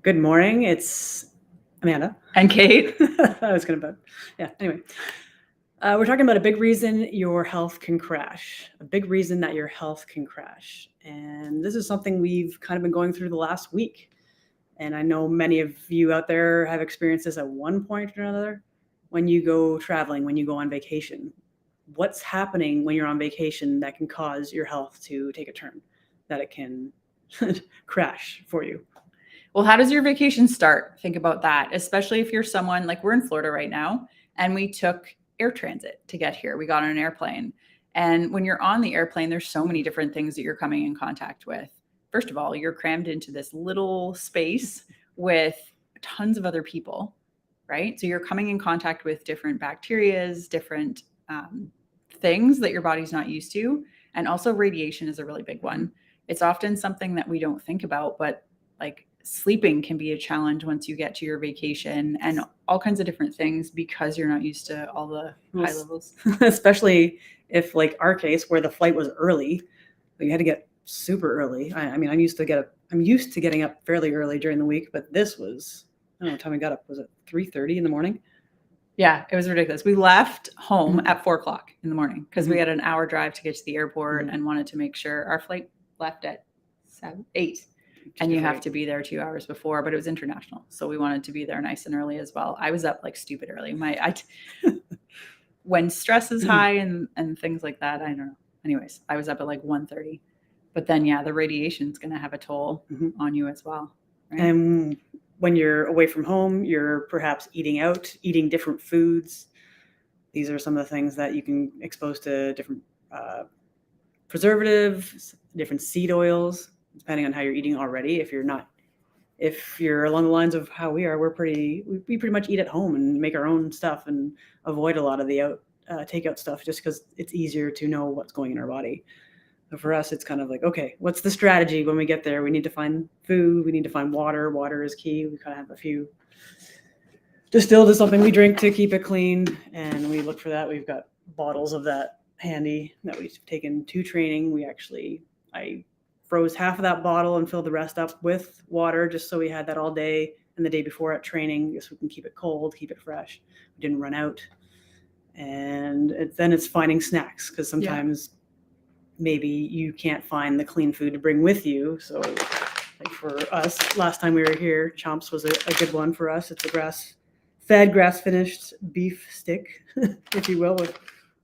Good morning. It's Amanda. And Kate. I was going to, yeah. Anyway, we're talking about a big reason your health can crash. A big reason that your health can crash, and this is something we've kind of been going through the last week. And I know many of you out there have experienced this at one point or another. When you go traveling, when you go on vacation, what's happening when you're on vacation that can cause your health to take a turn, that it can crash for you? Well, how does your vacation start? Think about that, especially if you're someone like we're in Florida right now and we took air transit to get here. We got on an airplane. And when you're on the airplane, there's so many different things that you're coming in contact with. First of all, you're crammed into this little space with tons of other people, right? So you're coming in contact with different bacterias, different things that your body's not used to. And also radiation is a really big one. It's often something that we don't think about, but like sleeping can be a challenge once you get to your vacation and all kinds of different things because you're not used to all the high levels. Especially if, like our case, where the flight was early, you had to get super early. I mean, I'm used to getting up fairly early during the week, but this was, I don't know what time we got up. Was it 3:30 in the morning? Yeah, it was ridiculous. We left home at 4:00 in the morning because we had an hour drive to get to the airport and wanted to make sure our flight left at 8. And you have to be there 2 hours before, but it was international. So we wanted to be there nice and early as well. I was up like stupid early. When stress is high and things like that, I don't know. Anyways, I was up at like 1:30. But then, yeah, the radiation is going to have a toll on you as well. Right? And when you're away from home, you're perhaps eating out, eating different foods. These are some of the things that you can expose to different preservatives, different seed oils, depending on how you're eating already. If you're along the lines of how we are, we pretty much eat at home and make our own stuff and avoid a lot of the takeout stuff just because it's easier to know what's going in our body. But for us, it's kind of like, okay, what's the strategy when we get there? We need to find food. We need to find water. Water is key. We kind of have a few distilled is something we drink to keep it clean, and we look for that. We've got bottles of that handy that we've taken to training. I froze half of that bottle and filled the rest up with water just so we had that all day and the day before at training, just so we can keep it cold, keep it fresh. We didn't run out. And then it's finding snacks, because sometimes maybe you can't find the clean food to bring with you. So like for us, last time we were here, Chomps was a good one for us. It's a grass-fed, grass-finished beef stick, if you will, with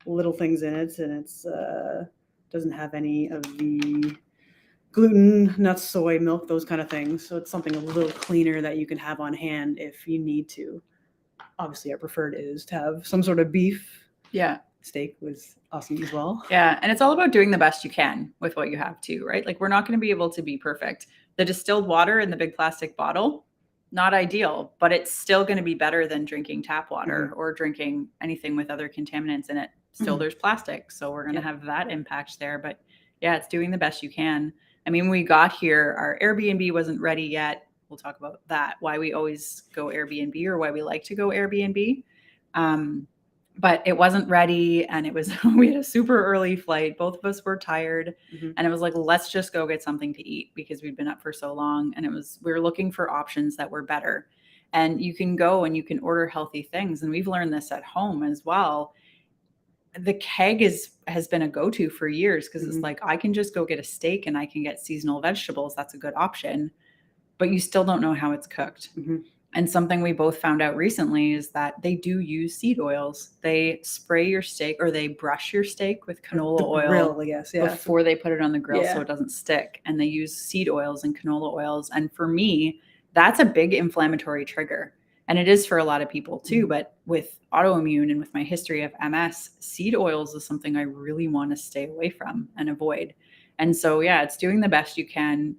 little things in it. And it's doesn't have any of the gluten, nuts, soy, milk, those kind of things. So it's something a little cleaner that you can have on hand if you need to. Obviously, our preferred is to have some sort of beef. Yeah. Steak was awesome as well. Yeah. And it's all about doing the best you can with what you have too, right? Like we're not going to be able to be perfect. The distilled water in the big plastic bottle, not ideal, but it's still going to be better than drinking tap water or drinking anything with other contaminants in it. Still, there's plastic. So we're going to have that impact there. But yeah, it's doing the best you can. I mean, when we got here, our Airbnb wasn't ready yet. We'll talk about that, why we always go Airbnb or why we like to go Airbnb. But it wasn't ready, and we had a super early flight. Both of us were tired, and it was like, let's just go get something to eat because we'd been up for so long. And we were looking for options that were better. And you can go and you can order healthy things. And we've learned this at home as well. The keg has been a go-to for years because it's like, I can just go get a steak and I can get seasonal vegetables. That's a good option, but you still don't know how it's cooked. And something we both found out recently is that they do use seed oils. They spray your steak or they brush your steak with canola oil before they put it on the grill so it doesn't stick. And they use seed oils and canola oils. And for me, that's a big inflammatory trigger. And it is for a lot of people too. But with autoimmune and with my history of MS, seed oils is something I really want to stay away from and avoid. And so, yeah, it's doing the best you can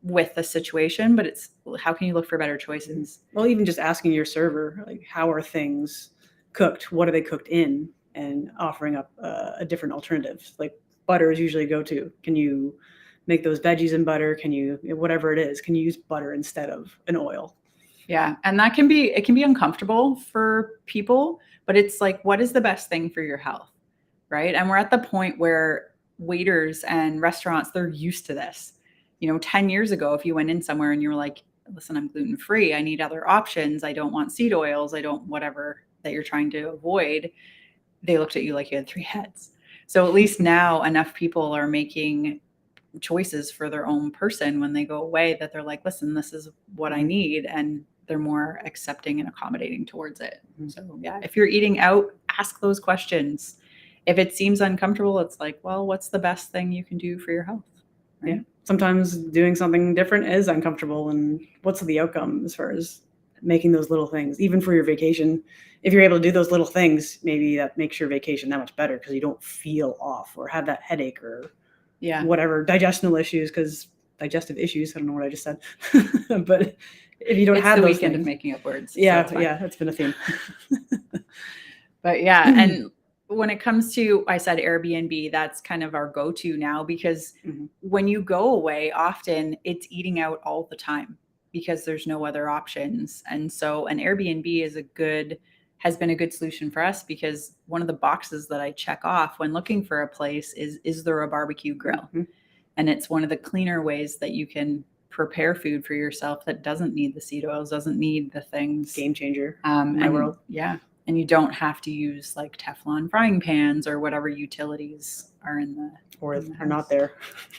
with the situation, but it's how can you look for better choices? Well, even just asking your server, like, how are things cooked? What are they cooked in? And offering up a different alternative. Like butter is usually go-to. Can you make those veggies in butter? Can you, whatever it is, can you use butter instead of an oil? Yeah. And it can be uncomfortable for people, but it's like, what is the best thing for your health? Right. And we're at the point where waiters and restaurants, they're used to this. 10 years ago, if you went in somewhere and you were like, listen, I'm gluten free. I need other options. I don't want seed oils. I don't whatever that you're trying to avoid. They looked at you like you had three heads. So at least now enough people are making choices for their own person when they go away that they're like, listen, this is what I need. And they're more accepting and accommodating towards it. So yeah, if you're eating out, ask those questions. If it seems uncomfortable, it's like, well, what's the best thing you can do for your health? Right? Yeah. Sometimes doing something different is uncomfortable, and what's the outcome as far as making those little things, even for your vacation? If you're able to do those little things, maybe that makes your vacation that much better because you don't feel off or have that headache or whatever digestive issues. Because digestive issues, I don't know what I just said, but if you don't have the those weekend things, of making up words. Yeah, that's been a theme. But yeah, and when it comes to, I said Airbnb, that's kind of our go-to now because when you go away, often it's eating out all the time because there's no other options. And so an Airbnb has been a good solution for us because one of the boxes that I check off when looking for a place is there a barbecue grill? And it's one of the cleaner ways that you can prepare food for yourself that doesn't need the seed oils, doesn't need the things. Game changer in my world. Yeah. And you don't have to use like Teflon frying pans or whatever utilities are in the are not there.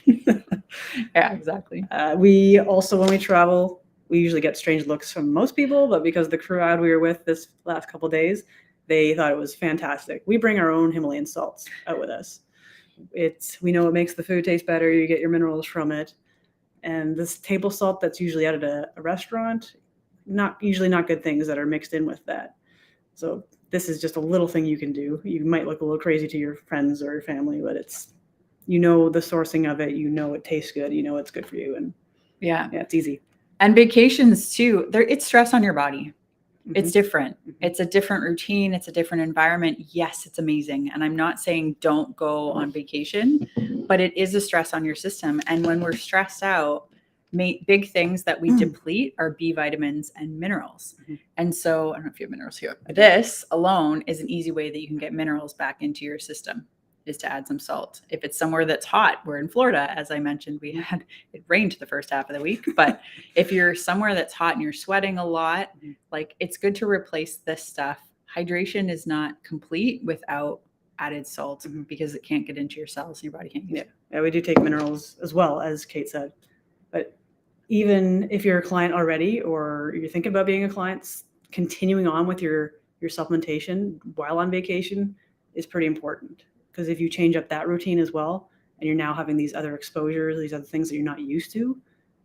Yeah, exactly. We also, when we travel, we usually get strange looks from most people, but because the crowd we were with this last couple of days, they thought it was fantastic. We bring our own Himalayan salts out with us. We know it makes the food taste better. You get your minerals from it. And this table salt that's usually out at a restaurant, usually not good things that are mixed in with that. So this is just a little thing you can do. You might look a little crazy to your friends or your family, but it's, the sourcing of it, it tastes good, it's good for you. And yeah, it's easy. And vacations too, it's stress on your body. It's different. It's a different routine. It's a different environment. Yes, it's amazing. And I'm not saying don't go on vacation, but it is a stress on your system. And when we're stressed out, big things that we deplete are B vitamins and minerals. And so I don't know if you have minerals here. This alone is an easy way that you can get minerals back into your system, is to add some salt. If it's somewhere that's hot, we're in Florida, as I mentioned, it rained the first half of the week, but if you're somewhere that's hot and you're sweating a lot, like it's good to replace this stuff. Hydration is not complete without added salt because it can't get into your cells and your body can't use it. Yeah, we do take minerals as well, as Kate said. But even if you're a client already, or you're thinking about being a client, continuing on with your supplementation while on vacation is pretty important. Because if you change up that routine as well, and you're now having these other exposures, these other things that you're not used to,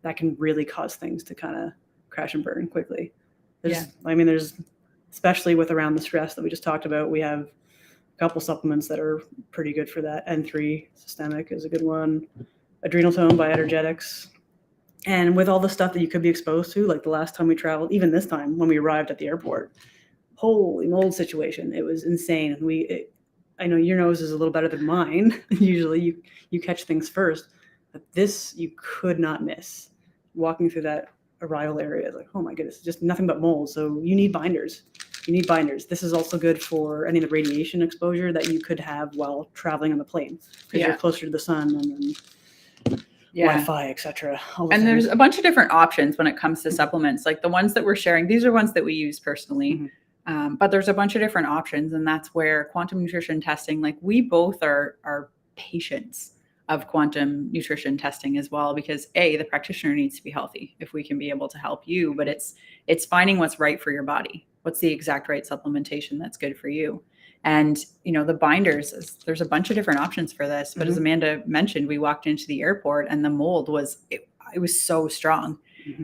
that can really cause things to kind of crash and burn quickly. There's, especially with around the stress that we just talked about, we have a couple supplements that are pretty good for that. N3 systemic is a good one. Adrenal Tone by Energetics. And with all the stuff that you could be exposed to, like the last time we traveled, even this time when we arrived at the airport, holy mold situation. It was insane. I know your nose is a little better than mine. Usually you catch things first, but this you could not miss. Walking through that arrival area, like, oh my goodness, just nothing but mold. So you need binders. This is also good for any of the radiation exposure that you could have while traveling on the plane, because you're closer to the sun and Wi-Fi, etc. And there's a bunch of different options when it comes to supplements. Like the ones that we're sharing, these are ones that we use personally. But there's a bunch of different options, and that's where quantum nutrition testing, like we both are patients of quantum nutrition testing as well, because the practitioner needs to be healthy if we can be able to help you, but it's finding what's right for your body. What's the exact right supplementation that's good for you? And, the binders, there's a bunch of different options for this, but as Amanda mentioned, we walked into the airport and the mold it was so strong.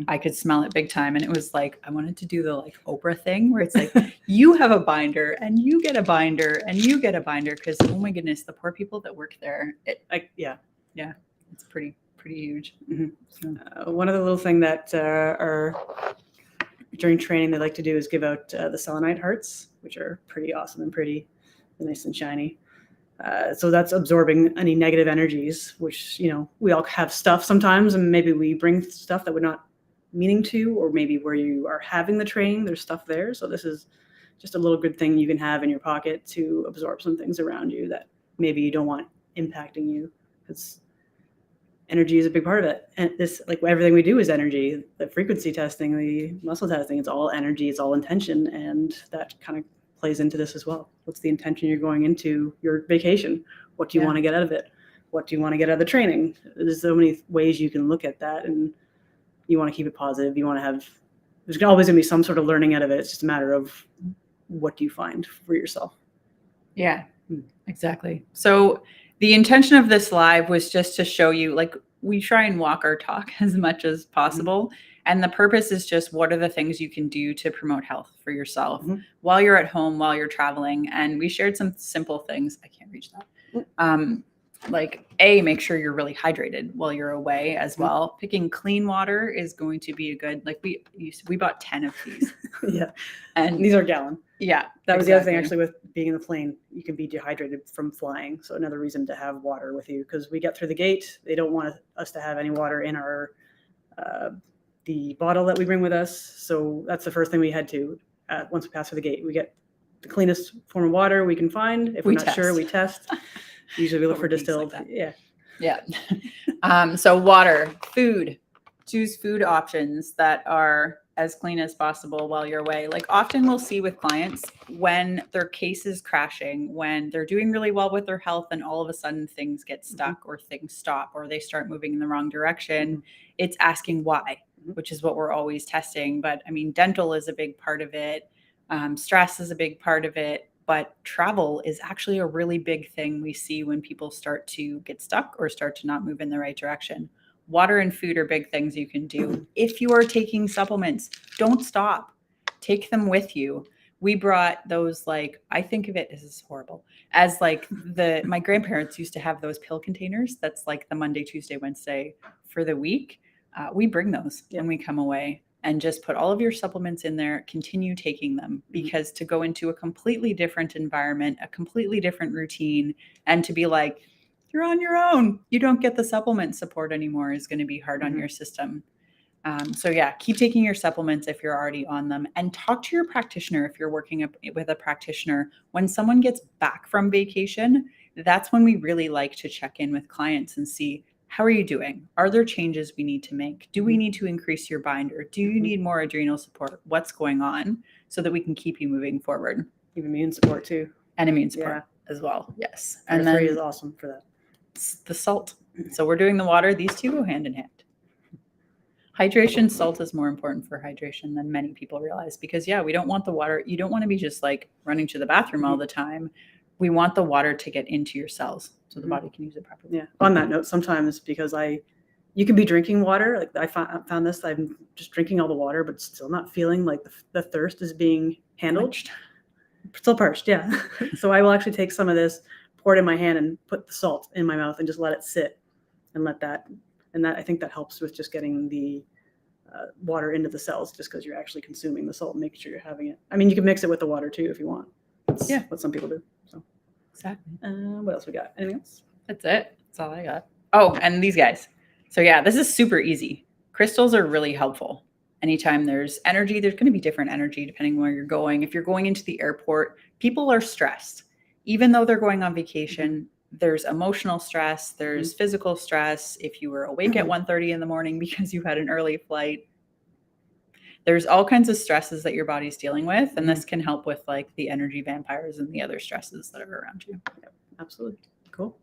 I could smell it big time. And it was like, I wanted to do the like Oprah thing where it's like, you have a binder and you get a binder and you get a binder. Cause oh my goodness, the poor people that work there. It's pretty huge. So, one of the little thing that are during training they like to do is give out the selenite hearts, which are pretty awesome and pretty nice and shiny. So that's absorbing any negative energies, which, we all have stuff sometimes, and maybe we bring stuff that we're not meaning to, or maybe where you are having the training, there's stuff there. So this is just a little good thing you can have in your pocket to absorb some things around you that maybe you don't want impacting you. Because energy is a big part of it. And this, like everything we do is energy. The frequency testing, the muscle testing, it's all energy, it's all intention. And that kind of plays into this as well. What's the intention you're going into your vacation? What do you want to get out of it? What do you want to get out of the training? There's so many ways you can look at that, and you want to keep it positive. You want to have, there's always going to be some sort of learning out of it. It's just a matter of what do you find for yourself. Yeah, exactly. So the intention of this live was just to show you, like, we try and walk our talk as much as possible. And the purpose is just, what are the things you can do to promote health for yourself while you're at home, while you're traveling? And we shared some simple things. I can't reach that. Like, make sure you're really hydrated while you're away as well. Picking clean water is going to be a good, like, we bought 10 of these. Yeah. And these are gallon. Yeah. That was the other thing, actually, with being in the plane. You can be dehydrated from flying. So another reason to have water with you, because we get through the gate. They don't want us to have any water in our the bottle that we bring with us. So that's the first thing we head to once we pass through the gate. We get the cleanest form of water we can find. If we're not sure, we test. Usually we look for distilled. Like Yeah. So water, food, choose food options that are as clean as possible while you're away. Like, often we'll see with clients when their case is crashing, when they're doing really well with their health, and all of a sudden things get stuck or things stop or they start moving in the wrong direction. It's asking why, which is what we're always testing. But I mean, dental is a big part of it. Stress is a big part of it. But travel is actually a really big thing we see when people start to get stuck or start to not move in the right direction. Water and food are big things you can do. If you are taking supplements, don't stop. Take them with you. We brought those, like, I think of it, this is horrible, as like my grandparents used to have those pill containers. That's like the Monday, Tuesday, Wednesday for the week. We bring those when we come away. And just put all of your supplements in there, continue taking them, because to go into a completely different environment, a completely different routine, and to be like, you're on your own, you don't get the supplement support anymore, is going to be hard on your system. So yeah, keep taking your supplements if you're already on them, and talk to your practitioner if you're working with a practitioner. When someone gets back from vacation, that's when we really like to check in with clients and see, how are you doing? Are there changes we need to make? Do we need to increase your binder? Do you need more adrenal support? What's going on, so that we can keep you moving forward? Even immune support too. And immune support as well. Yes. And then is awesome for that. The salt. So we're doing the water. These two go hand in hand. Hydration, salt is more important for hydration than many people realize, because we don't want the water. You don't want to be just like running to the bathroom all the time. We want the water to get into your cells so the body can use it properly. Yeah. On that note, sometimes, because you can be drinking water. Like, I found this, I'm just drinking all the water, but still not feeling like the thirst is being handled. Still parched. Yeah. So I will actually take some of this, pour it in my hand, and put the salt in my mouth and just let it sit and let that, and that, I think that helps with just getting the water into the cells, just because you're actually consuming the salt and making sure you're having it. I mean, you can mix it with the water too if you want. That's what some people do. So exactly. What else we got? Anything else? That's it. That's all I got. Oh, and these guys. So this is super easy. Crystals are really helpful. Anytime there's energy, there's going to be different energy depending where you're going. If you're going into the airport, people are stressed. Even though they're going on vacation, there's emotional stress, there's physical stress. If you were awake at 1:30 in the morning because you had an early flight, there's all kinds of stresses that your body's dealing with. And this can help with like the energy vampires and the other stresses that are around you. Yep, absolutely. Cool.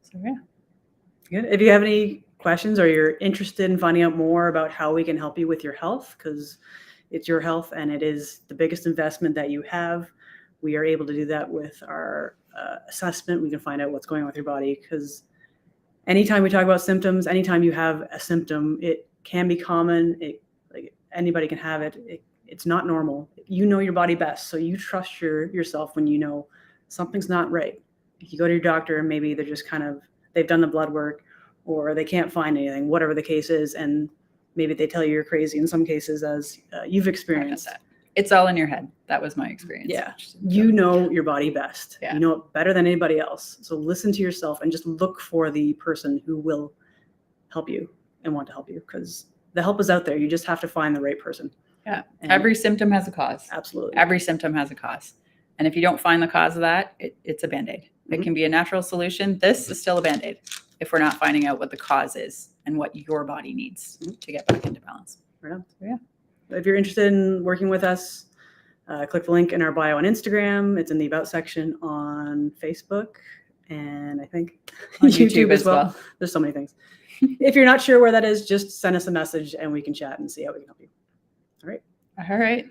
So good. If you have any questions or you're interested in finding out more about how we can help you with your health, because it's your health and it is the biggest investment that you have, we are able to do that with our assessment. We can find out what's going on with your body, because anytime we talk about symptoms, anytime you have a symptom, it can be common. Like anybody can have it. It's not normal. You know your body best, so you trust yourself when you know something's not right. If you go to your doctor and maybe they're just they've done the blood work or they can't find anything, whatever the case is, and maybe they tell you you're crazy in some cases, as you've experienced. It's all in your head. That was my experience. Yeah. You know your body best. Yeah. You know it better than anybody else. So listen to yourself and just look for the person who will help you and want to help you, because the help is out there. You just have to find the right person. Yeah. And every symptom has a cause. Absolutely. Every symptom has a cause. And if you don't find the cause of that, it's a Band-Aid. It can be a natural solution. This is still a Band-Aid. if we're not finding out what the cause is and what your body needs to get back into balance. Right on. Yeah. If you're interested in working with us, click the link in our bio on Instagram. It's in the About section on Facebook, and I think On YouTube as well. There's so many things. If you're not sure where that is, just send us a message and we can chat and see how we can help you. All right. All right.